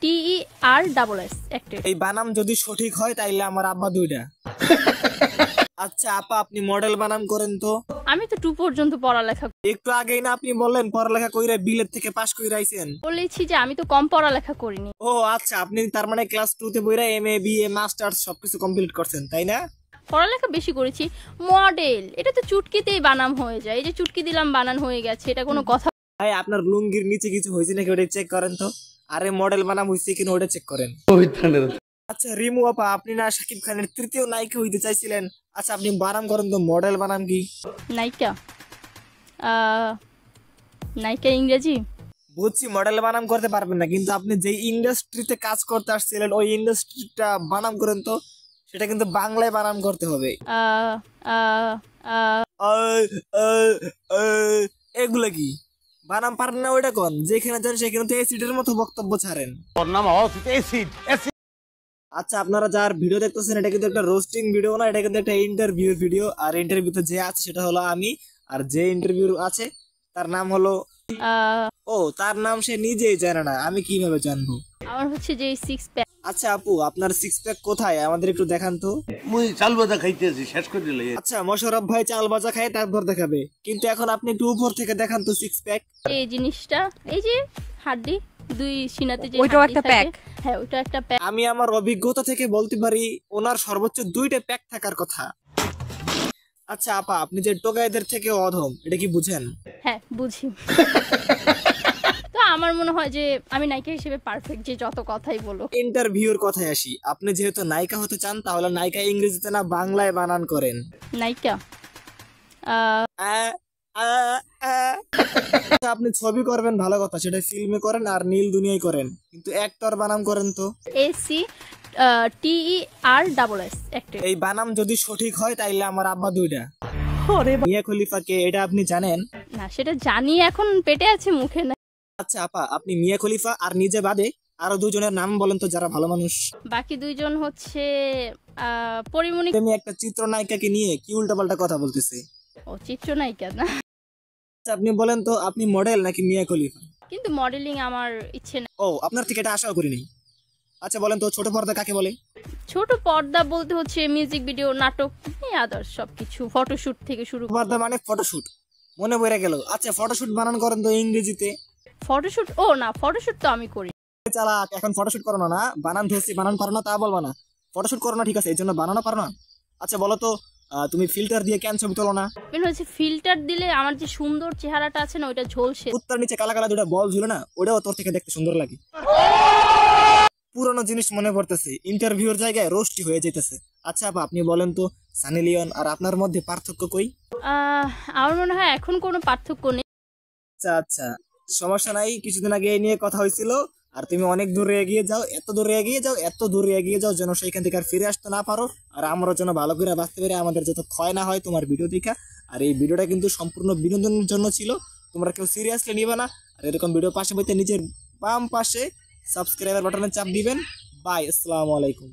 TERSS acted. এই বানাম যদি সঠিক হয় তাইলে আমার আব্বা দুইটা। আচ্ছা আপা, আপনি মডেল বানাম করেন তো? আমি তো 2 পর্যন্ত পড়ালেখা একটু আগেই না আপনি বললেন পড়ালেখা কইরা বিলেত থেকে পাশ কইরা আইছেন। বলেছি যে আমি তো কম পড়ালেখা করিনি। ও আচ্ছা, আপনি তার মানে ক্লাস 2 তে বইরা MA BA মাস্টার্স সবকিছু কমপ্লিট করছেন তাই না? পড়ালেখা বেশি করেছি। মডেল এটা তো চুটকিতেই বানাম হয়ে যায়। এই যে চুটকি দিলাম বানান হয়ে গেছে, এটা কোনো কথা? ভাই আপনার লুঙ্গির নিচে কিছু হয়েছে নাকি ওটা চেক করেন তো। আরে মডেল বানাম হইছে কিনা ওটা চেক করেন। আচ্ছা রিমু আপা, আপনি না শাকিব খানের তৃতীয় নায়িকা হইতে চাইছিলেন। আচ্ছা আপনি বানাম করেন তো, মডেল বানাম কি? নায়িকা নায়িকা ইংরেজি বুঝছি, মডেল বানাম করতে পারবেন না, কিন্তু আপনি যে ইন্ডাস্ট্রিতে কাজ করতে আসছিলেন ওই ইন্ডাস্ট্রিটা বানাম করেন তো। সেটা কিন্তু বাংলায় বানাম করতে হবে। এগুলা কি বানাম পারেন না? ওইটা কোন যেখানে যান সেখানে তো অ্যাসিডের মতো বক্তব্য ছাড়েন। আচ্ছা আপনারা যার ভিডিও দেখতেছেন এটা কিন্তু একটা রোস্টিং ভিডিও না, এটা কিন্তু একটা ইন্টারভিউ ভিডিও। আর ইন্টারভিউতে যে আছে সেটা হলো আমি, আর যে ইন্টারভিউ আছে তার নাম হলো ও, তার নাম সে নিজেই জানে না, আমি কিভাবে জানবো? আমার হচ্ছে যে 6 প্যাক। আচ্ছা আপু, আপনার 6 প্যাক কোথায় আমাদের একটু দেখান তো। মুই চাল ভাজা খাইতেছি, শেষ করে দিলে। আচ্ছা মোশাররফ ভাই চাল ভাজা খায় তারপর দেখাবে, কিন্তু এখন আপনি একটু উপর থেকে দেখান তো 6 প্যাক। এই জিনিসটা, এই যে হাড্ডি দুই সিনাতে যে ওইটাও একটা প্যাক। হ্যাঁ ওইটা একটা প্যাক। আমি আমার অভিজ্ঞতা থেকে বলতে পারি ওনার সর্বোচ্চ 2টা প্যাক থাকার কথা। আচ্ছা আপা, আপনি যে টোকাইদের থেকে অধম এটা কি বুঝেন? হ্যাঁ বুঝি। তো আমার মনে হয় যে আমি নায়িকা হিসেবে পারফেক্ট, যে যত কথাই বলো। ইন্টারভিউর কথায় আসি, আপনি যেহেতু নায়িকা হতে চান তাহলে নায়িকা ইংরেজিতে না বাংলায় বানান করেন। নায়িকা আপনি ছবি করবেন ভালো কথা, সেটা ফিল্মে করেন আর নীল দুনিয়ায় করেন, কিন্তু অ্যাক্টর বানাম করেন তো। ACTERSS acted. এই বানাম যদি সঠিক হয় তাইলে আমার আব্বা দুইটা। মিয়া খলিফাকে এটা আপনি জানেন? না সেটা জানি, এখন পেটে আছে মুখে না। আচ্ছা আপা, আপনি মিয়া খলিফা আর নিজে বাদে আরো দুজনের নাম বলেন তো যারা ভালো মানুষ। বাকি দুইজন হচ্ছে পরিমণি। আমি একটা চিত্রনায়িকাকে নিয়ে কি উল্টাপাল্টা কথা বলতেছি। ও চিত্রনায়িকা না। আচ্ছা আপনি বলেন তো, আপনি মডেল নাকি মিয়া খলিফা? কিন্তু মডেলিং আমার ইচ্ছে না। ও, আপনার থেকে এটা আশাও করিনি। আচ্ছা বলেন তো, ছোট পর্দা কাকে বলে? ছোট পর্দা বলতে হচ্ছে মিউজিক ভিডিও, নাটক, আদার্স সবকিছু, ফটোশুট থেকে শুরু। পর্দা মানে ফটোশুট, মনে পড়ে গেল। আচ্ছা ফটোশুট বানান করেন তো ইংরেজিতে। ফটোশুট? ও না, ফটোশুট তো আমি করি। চালাক, এখন ফটোশুট করো না? বানান ধরছি, বানান পারো না তা বলবা না। ফটোশুট করো না ঠিক আছে, এই জন্য বানানো পারো না। আচ্ছা বলো তো, তুমি ফিল্টার দিয়ে কেন ছবি তোলো না? হচ্ছে ফিল্টার দিলে আমার যে সুন্দর চেহারাটা আছে না ওইটা ঝলসে। কুত্তার নিচে কালা কালা দুটা বল ঝুলে না, ওটাও তোর থেকে দেখতে সুন্দর লাগে। পুরনো জিনিস মনে পড়তেছে, ইন্টারভিউর জায়গায় রোস্টি হয়ে যেতেছে। আচ্ছা আপা, আপনি বলেন তো সানি লিওন আর আপনার মধ্যে পার্থক্য কই? আমার মনে হয় এখন কোনো পার্থক্য নেই। আচ্ছা আচ্ছা সমস্যা নাই, কিছুদিন আগে এই নিয়ে কথা হয়েছিল। আর তুমি অনেক দূরে এগিয়ে যাও, এত দূরে এগিয়ে যাও, এত দূরে এগিয়ে যাও যেন সেইখান থেকে আর ফিরে আসতে না পারো। আর আমরা যেন ভালো করে বাঁচতে পারি, আমাদের যত ক্ষয় না হয় তোমার ভিডিও দেখা। আর এই ভিডিওটা কিন্তু সম্পূর্ণ বিনোদনের জন্য ছিল, তোমরা কেউ সিরিয়াসলি নিবে না। আর এরকম ভিডিও পাশে পাইতে নিজের বাম পাশে সাবস্ক্রাইবার বাটনে চাপ দিবেন। বাই, আসসালামু আলাইকুম।